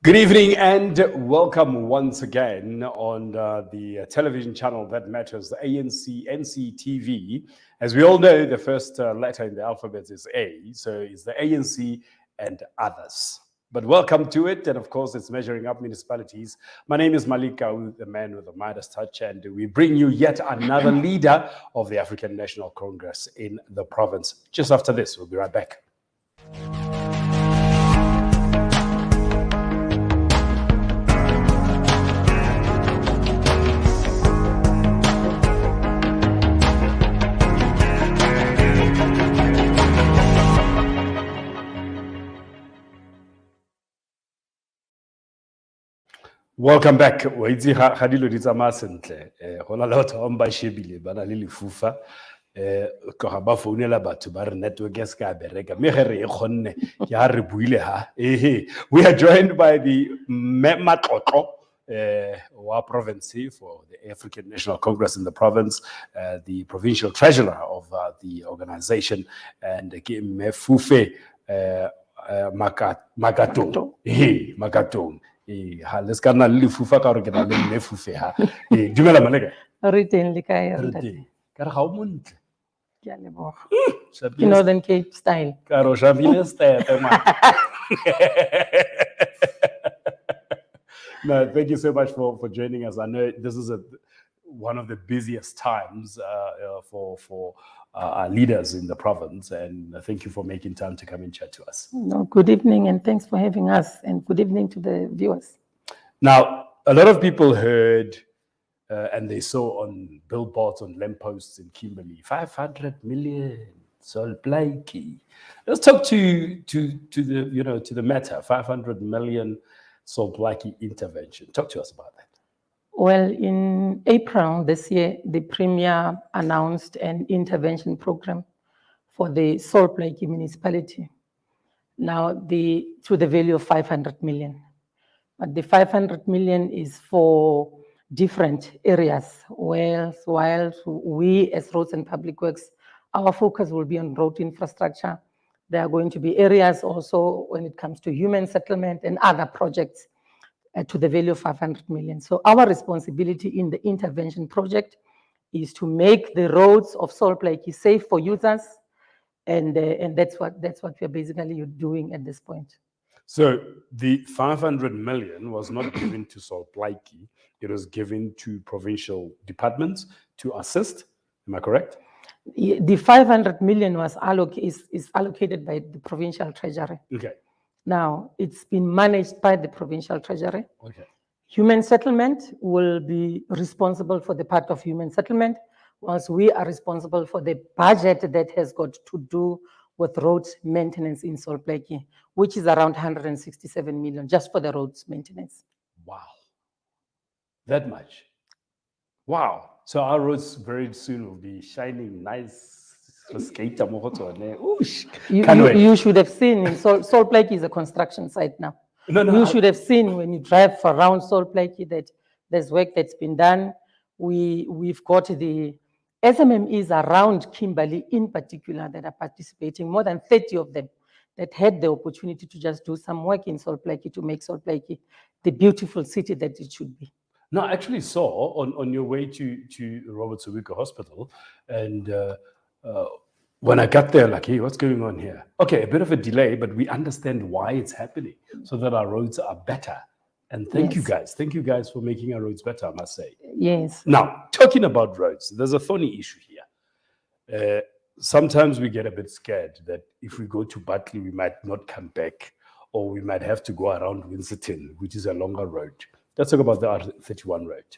Good evening and welcome once again on the television channel that matters, the ANC NCTV. As we all know, the first letter in the alphabet is A, so it's the ANC and others. But welcome to it, and of course, it's measuring up municipalities. My name is Malik Aoud, the man with the Midas touch, and we bring you yet another leader of the African National Congress in the province. Just after this, we'll be right back. Welcome back. Waitsi ga dilo di tsamaya sentle. Go na le batho ba ba shebile ba na le lefufa. Go ga ba founela batho ba re network ya ska bereka. Me ge re e khonne ke ha re buile ha. We are joined by the matlotlo wa province for the African National Congress in the province, the provincial treasurer of the organization, and Cde Fufe Makatong. Makatong. Let's go now. Live Fufa ka re ke na le Cde Fufe ha. Dumela maleka. Re teng le kae re teng. Ka re ga o montle. Ke a leboga. Northern Cape style. Ka re o shapile style man. No, thank you so much for joining us. I know this is one of the busiest times for our leaders in the province, and thank you for making time to come and chat to us. No, good evening, and thanks for having us, and good evening to the viewers. Now, a lot of people heard and they saw on billboards, on lampposts in Kimberley, 500 million Sol-Plaatje. Let's talk to the to the matter, 500 million Sol-Plaatje intervention. Talk to us about that. Well, in April this year, the Premier announced an intervention program for the Sol-Plaatje municipality. Now, to the value of 500 million. But the 500 million is for different areas. While we as Roads and Public Works, our focus will be on road infrastructure. There are going to be areas also when it comes to human settlement and other projects to the value of 500 million. So our responsibility in the intervention project is to make the roads of Sol-Plaatje safe for users, and that's what we're basically doing at this point. So the 500 million was not given to Sol-Plaatje; it was given to provincial departments to assist. Am I correct? The 500 million was is allocated by the provincial treasury. Okay. Now, it's been managed by the provincial treasury. Okay. Human settlement will be responsible for the part of human settlement, whilst we are responsible for the budget that has got to do with roads maintenance in Sol-Plaatje, which is around 167 million just for the roads maintenance. Wow. That much? Wow. So our roads very soon will be shining nice. You should have seen in Sol-Plaatje is a construction site now. You should have seen when you drive around Sol-Plaatje that there's work that's been done. We've got the SMMEs around Kimberley in particular that are participating, more than 30 of them that had the opportunity to just do some work in Sol-Plaatje to make Sol-Plaatje the beautiful city that it should be. No, I actually saw on your way to Robert Sobukwe Hospital, and when I got there, like, hey, what's going on here? Okay, a bit of a delay, but we understand why it's happening so that our roads are better. And thank you guys. Thank you guys for making our roads better, I must say. Yes. Now, talking about roads, there's a thorny issue here. Sometimes we get a bit scared that if we go to Batley, we might not come back, or we might have to go around Winserton, which is a longer road. Let's talk about the R31 road.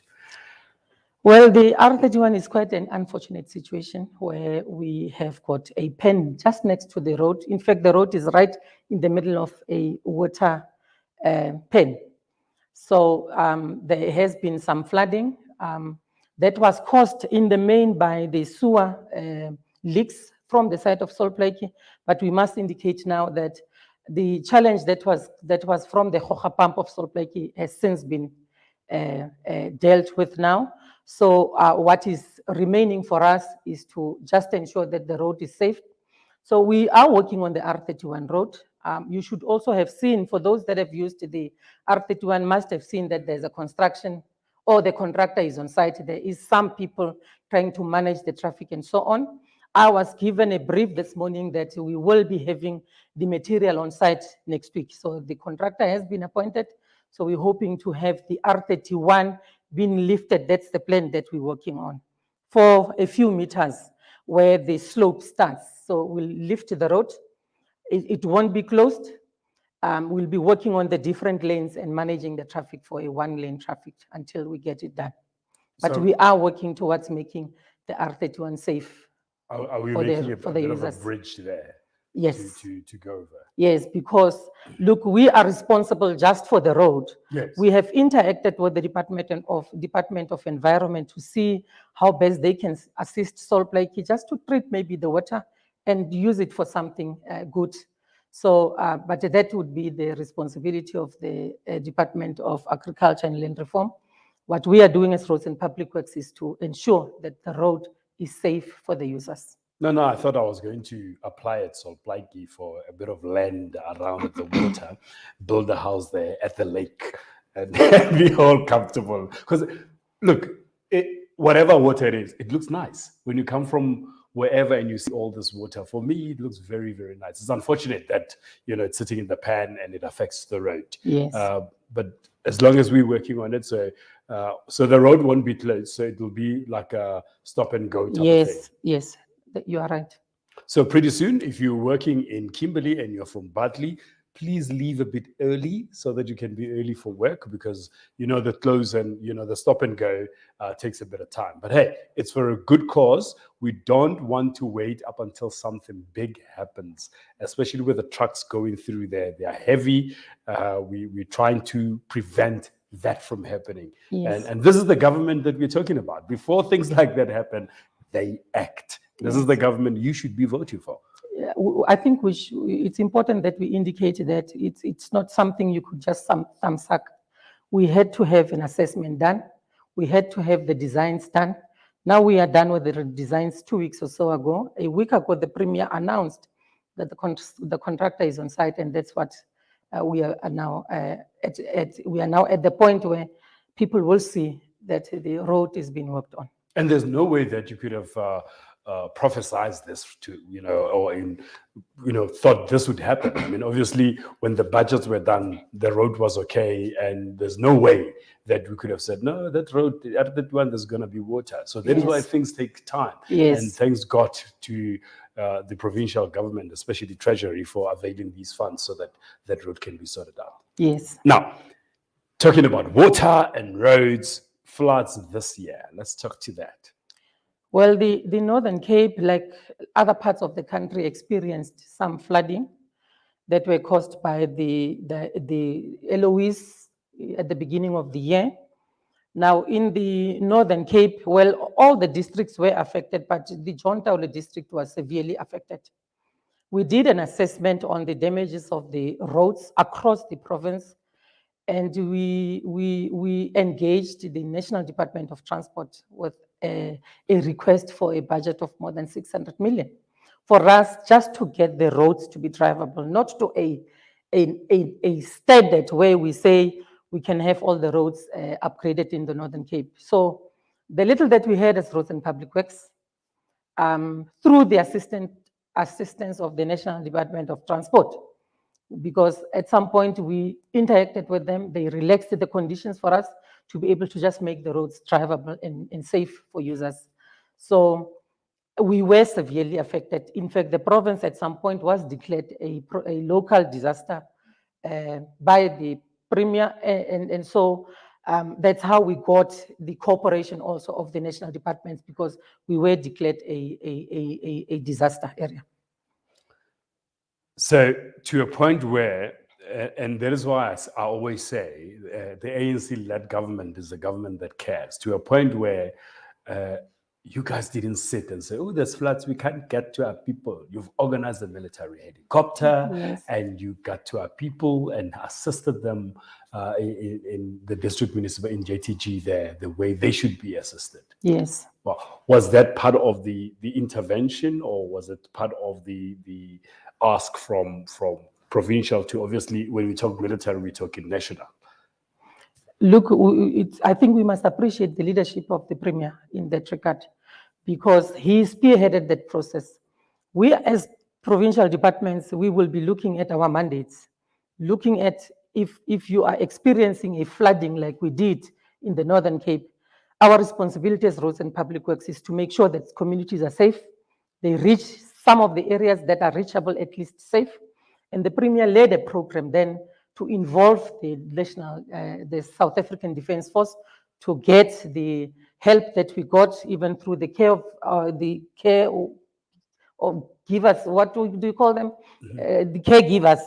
Well, the R31 is quite an unfortunate situation where we have got a pen just next to the road. In fact, the road is right in the middle of a water pen. So there has been some flooding that was caused in the main by the sewer leaks from the side of Sol-Plaatje. But we must indicate now that the challenge that was from the Hocha pump of Sol-Plaatje has since been dealt with now. So what is remaining for us is to just ensure that the road is safe. So we are working on the R31 road. You should also have seen, for those that have used the R31, must have seen that there's a construction or the contractor is on site. There is some people trying to manage the traffic and so on. I was given a brief this morning that we will be having the material on site next week. So the contractor has been appointed. So we're hoping to have the R31 being lifted. That's the plan that we're working on for a few meters where the slope starts. So we'll lift the road. It won't be closed. We'll be working on the different lanes and managing the traffic for a one-lane traffic until we get it done. But So we are working towards making the R31 safe are we for making the a bit of a users. bridge there Yes. to go over? Yes, because look, we are responsible just for the road. Yes. We have interacted with the Department of Environment to see how best they can assist Sol-Plaatje just to treat maybe the water and use it for something good. So, but that would be the responsibility of the Department of Agriculture and Land Reform. What we are doing as Roads and Public Works is to ensure that the road is safe for the users. No, I thought I was going to apply at Sol-Plaatje for a bit of land around the water, build a house there at the lake, and be all comfortable. Because look, whatever water it is, it looks nice. When you come from wherever and you see all this water, for me, it looks very, very nice. It's unfortunate that, it's sitting in the pan and it affects the road. Yes. But as long as we're working on it, so the road won't be closed, so it will be like a stop and go type of thing. Yes, you are right. So pretty soon, if you're working in Kimberley and you're from Bartley, please leave a bit early so that you can be early for work, because the close and the stop and go takes a bit of time. But hey, it's for a good cause. We don't want to wait up until something big happens, especially with the trucks going through there. They are heavy. We're trying to prevent that from happening. Yes. And this is the government that we're talking about. Before things like that happen, they act. This is the government you should be voting for. I think it's important that we indicate that it's not something you could just thumbsuck. We had to have an assessment done. We had to have the designs done. Now we are done with the designs 2 weeks or so ago. A week ago, the Premier announced that the contractor is on site, and that's what we are now we are now at the point where people will see that the road is being worked on. And there's no way that you could have prophesized this to, thought this would happen. I mean, obviously, when the budgets were done, the road was okay, and there's no way that we could have said, no, that road, at that one, there's going to be water. So that is why things take time. Yes. And thanks got to the provincial government, especially the Treasury, for availing these funds so that that road can be sorted out. Yes. Now, talking about water and roads, floods this year, let's talk to that. Well, the Northern Cape, like other parts of the country, experienced some flooding that were caused by the LOEs at the beginning of the year. Now, in the Northern Cape, well, all the districts were affected, but the John Taolo district was severely affected. We did an assessment on the damages of the roads across the province, and we engaged the National Department of Transport with a request for a budget of more than 600 million for us just to get the roads to be drivable, not to a standard where we say we can have all the roads upgraded in the Northern Cape. So the little that we had as Roads and Public Works, through the assistance of the National Department of Transport, because at some point we interacted with them, they relaxed the conditions for us to be able to just make the roads drivable and safe for users. So we were severely affected. In fact, the province at some point was declared a local disaster by the Premier, and so that's how we got the cooperation also of the national departments, because we were declared a disaster area. So to a point where, and that is why I always say the ANC-led government is a government that cares, to a point where you guys didn't sit and say, oh, there's floods, we can't get to our people. You've organized a military helicopter, Yes. and you got to our people and assisted them in the district municipal, in JTG there, the way they should be assisted. Yes. Well, was that part of the intervention, or was it part of the ask from provincial to obviously, when we talk military, we're talking national? Look, I think we must appreciate the leadership of the Premier in that regard, because he spearheaded that process. We as provincial departments, we will be looking at our mandates, looking at if you are experiencing a flooding like we did in the Northern Cape, our responsibility as Roads and Public Works is to make sure that communities are safe, they reach some of the areas that are reachable at least safe. And the Premier led a program then to involve the South African Defence Force to get the help that we got, even through the care of givers. What do you call them? The caregivers.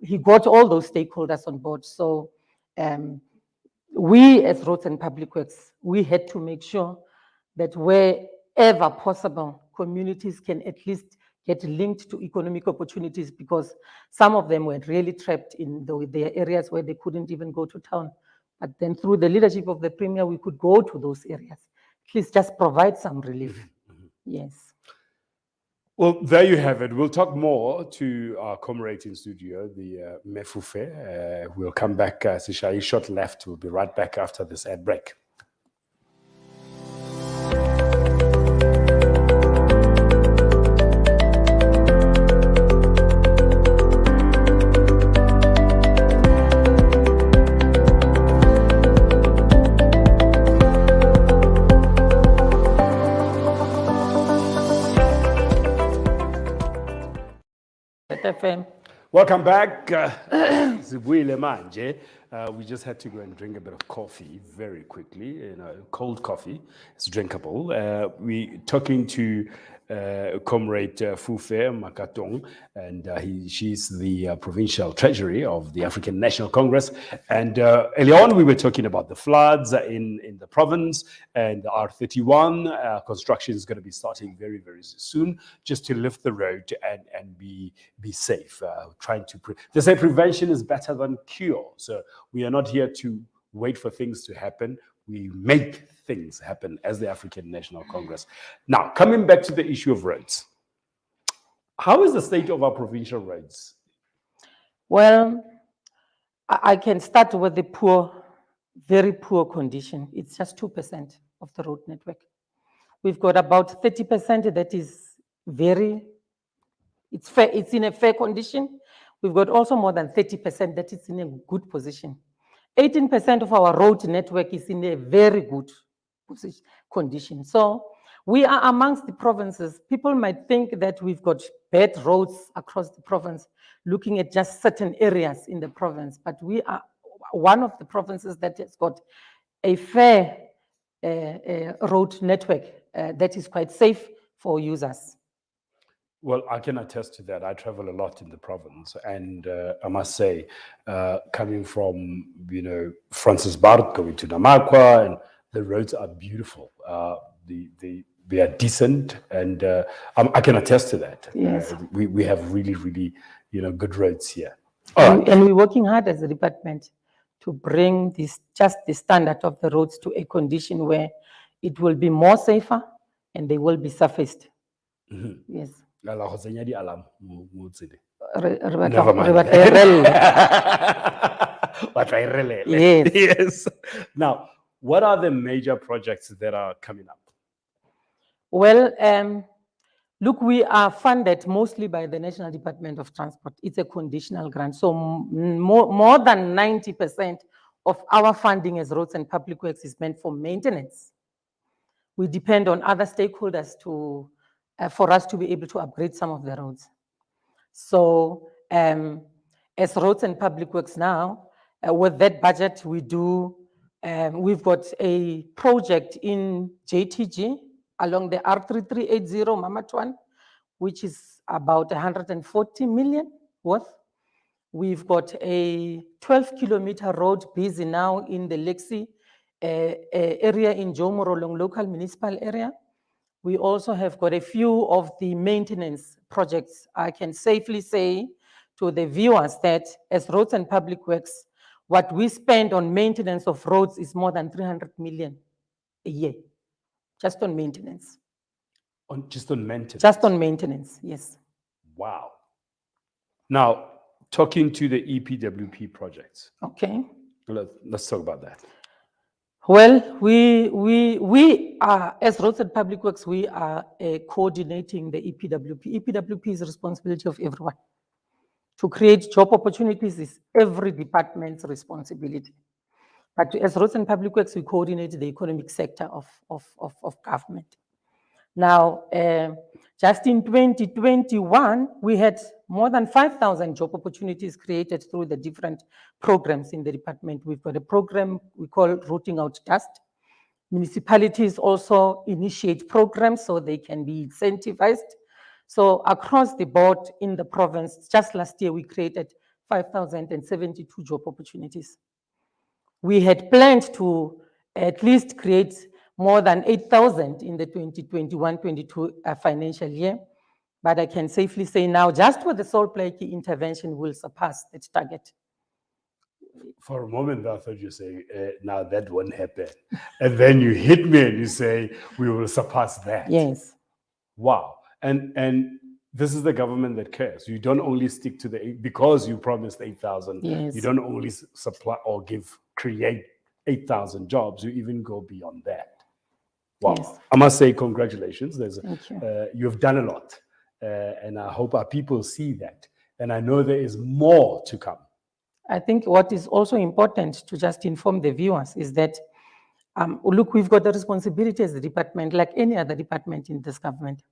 He got all those stakeholders on board. So we as Roads and Public Works, we had to make sure that wherever possible, communities can at least get linked to economic opportunities, because some of them were really trapped in their areas where they couldn't even go to town. But then through the leadership of the Premier, we could go to those areas, at least just provide some relief. Yes. Well, there you have it. We'll talk more to our comrade in studio, the Fufe. We'll come back. Sishai, short left. We'll be right back after this ad break. FM. Welcome back. We just had to go and drink a bit of coffee very quickly. Cold coffee. It's drinkable. We're talking to Comrade Fufe Makatong, and she's the Provincial Treasury of the African National Congress. And earlier on, we were talking about the floods in the province, and the R31 construction is going to be starting very, very soon, just to lift the road and be safe. They say prevention is better than cure. So we are not here to wait for things to happen. We make things happen as the African National Congress. Now, coming back to the issue of roads. How is the state of our provincial roads? Well, I can start with the poor, very poor condition. It's just 2% of the road network. We've got about 30% that is it's fair, it's in a fair condition. We've got also more than 30% that is in a good position. 18% of our road network is in a very good condition. So we are amongst the provinces. People might think that we've got bad roads across the province, looking at just certain areas in the province, but we are one of the provinces that has got a fair road network that is quite safe for users. Well, I can attest to that. I travel a lot in the province, and I must say, coming from Francis Bart going to Namakwa, and the roads are beautiful. They are decent, and I can attest to that. Yes. We have really, really, good roads here. And we're working hard as a department to bring the standard of the roads to a condition where it will be more safer and they will be surfaced. Yes. Never mind. Yes. Yes. Now, what are the major projects that are coming up? Well, look, we are funded mostly by the National Department of Transport. It's a conditional grant. So more than 90% of our funding as Roads and Public Works is meant for maintenance. We depend on other stakeholders for us to be able to upgrade some of the roads. So as Roads and Public Works now, with that budget, we've got a project in JTG along the R500million Mamatwan, which is about 140 million worth. We've got a 12-kilometer road busy now in the Lexi area in Jomorolong local municipal area. We also have got a few of the maintenance projects. I can safely say to the viewers that as Roads and Public Works, what we spend on maintenance of roads is more than 300 million a year, just on maintenance. Just on maintenance? Just on maintenance, yes. Wow. Now, talking to the EPWP projects, Okay. let's talk about that. Well, we are, as Roads and Public Works, we are coordinating the EPWP. EPWP is the responsibility of everyone. To create job opportunities is every department's responsibility. But as Roads and Public Works, we coordinate the economic sector of government. Now, just in 2021, we had more than 5,000 job opportunities created through the different programs in the department. We've got a program we call Rooting Out Dust. Municipalities also initiate programs so they can be incentivized. So across the board in the province, just last year, we created 5,072 job opportunities. We had planned to at least create more than 8,000 in the 2021-22 financial year. But I can safely say now, just with the Sol-Plaatje intervention, will surpass that target. For a moment, I thought you say, now that won't happen. And then you hit me and you say, we will surpass that. Yes. Wow. And this is the government that cares. You don't only stick to the, because you promised 8,000, Yes. you don't only supply or create 8,000 jobs, you even go beyond that. Wow. Yes. I must say, congratulations. Thank you. You've done a lot. And I hope our people see that. And I know there is more to come. I think what is also important to just inform the viewers is that, look, we've got a responsibility as a department, like any other department in this government,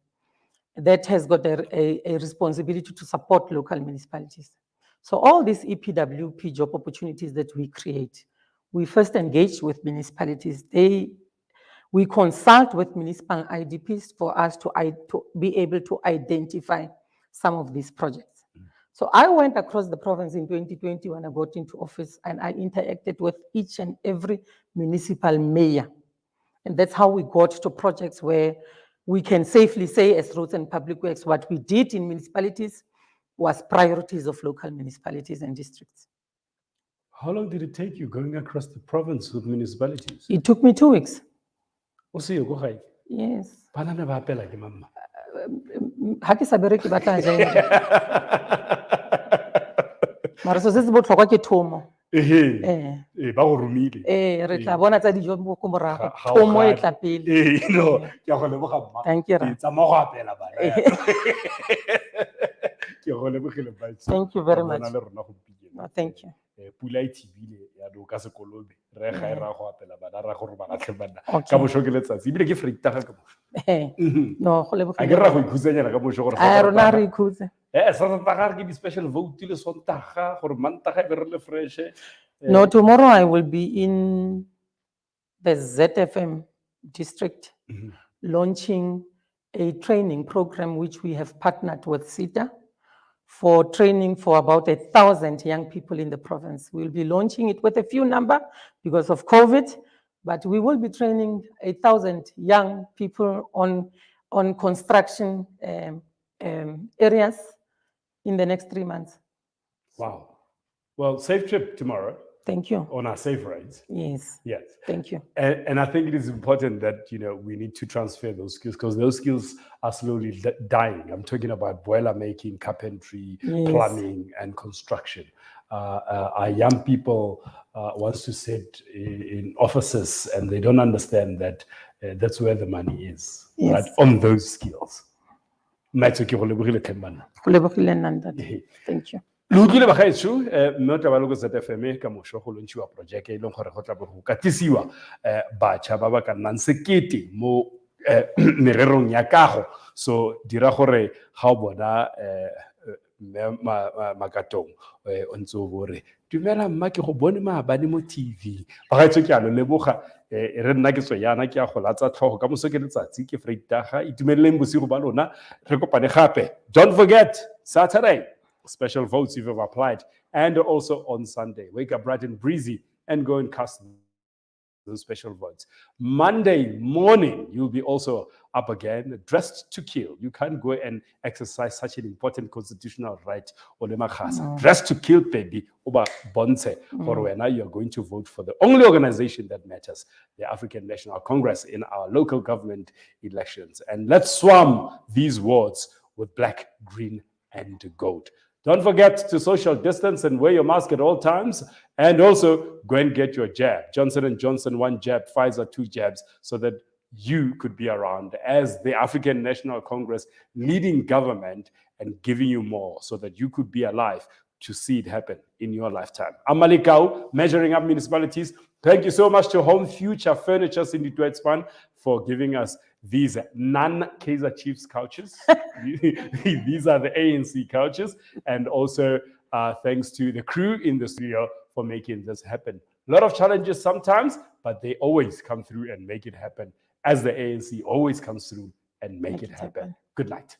that has got a responsibility to support local municipalities. So all these EPWP job opportunities that we create, we first engage with municipalities. We consult with municipal IDPs for us to be able to identify some of these projects. So I went across the province in 2020 when I got into office, and I interacted with each and every municipal mayor. And that's how we got to projects where we can safely say, as Roads and Public Works, what we did in municipalities was priorities of local municipalities and districts. How long did it take you going across the province with municipalities? It took me 2 weeks. Yes. Ha ke sa bereke ba tla ja mara so se se botlhokwa ke thomo ba go romile re tla bona tsa dijo mo ko morago thomo e tla pele no ke go leboga mma Thank you. tsa mo go apela bana ke go lebogile ba Thank you very much. le rona go No, thank you. pula e thibile ya do ka sekolobe re ga ra go apela bana ra go ba tle bana Okay. ka bošo ke letsatsi ebile ke freitaga ka bošo No, go a ke lebogile. ra go ikhutsanyana ka bošo gore A rona re ikhutse. sa ga ke di special vote le sontaga gore mantaga e be re le fresh No, tomorrow I will be in the ZFM district launching a training program which we have partnered with Cde for training for about 1,000 young people in the province. We'll be launching it with a few number because of COVID, but we will be training 1,000 young people on construction areas in the next 3 months. Wow. Well, safe trip tomorrow Thank you. on our safe rides. Yes. Yes. Thank you. And I think it is important that, we need to transfer those skills because those skills are slowly dying. I'm talking about boiler making, carpentry, Yes. plumbing, and construction. Our young people wants to sit in offices and they don't understand that that's where the money is, Yes. right? On those skills. Thank Thank you. lo utlwile bagaetsho mme o tla ba le go ZFM ka mošo go lontshiwa projeke e leng gore go tla bo go katisiwa batšha ba ba ka nnang sekete mo mererong ya kago. So dira gore ga o bona Makatong o ntse o bore dumela mma ke go bone maabane mo TV bagaetsho ke a lo leboga re nna ke tswe yana ke a go latsa tlhogo ka moso ke letsatsi ke freitaga itumeleleng bosigo ba lona re kopane gape. Don't forget Saturday special votes if you've applied, and also on Sunday. Wake up bright and breezy and go and cast those special votes. Monday morning, you'll be also up again, dressed to kill. You can't go and exercise such an important constitutional right. Dressed to kill, baby. Oba bonse. For when you are going to vote for the only organization that matters, the African National Congress, in our local government elections. And let's swarm these wards with black, green, and gold. Don't forget to social distance and wear your mask at all times. And also go and get your jab. Johnson & Johnson, 1 jab, Pfizer, 2 jabs, so that you could be around as the African National Congress leading government and giving you more so that you could be alive to see it happen in your lifetime. I'm Malikau, Measuring Up Municipalities. Thank you so much to Home Future Furniture Span for giving us these non-Kaizer Chiefs couches. These are the ANC couches. And also thanks to the crew in the studio for making this happen. A lot of challenges sometimes, but they always come through and make it happen, as the ANC always comes through and make it happen. Good night.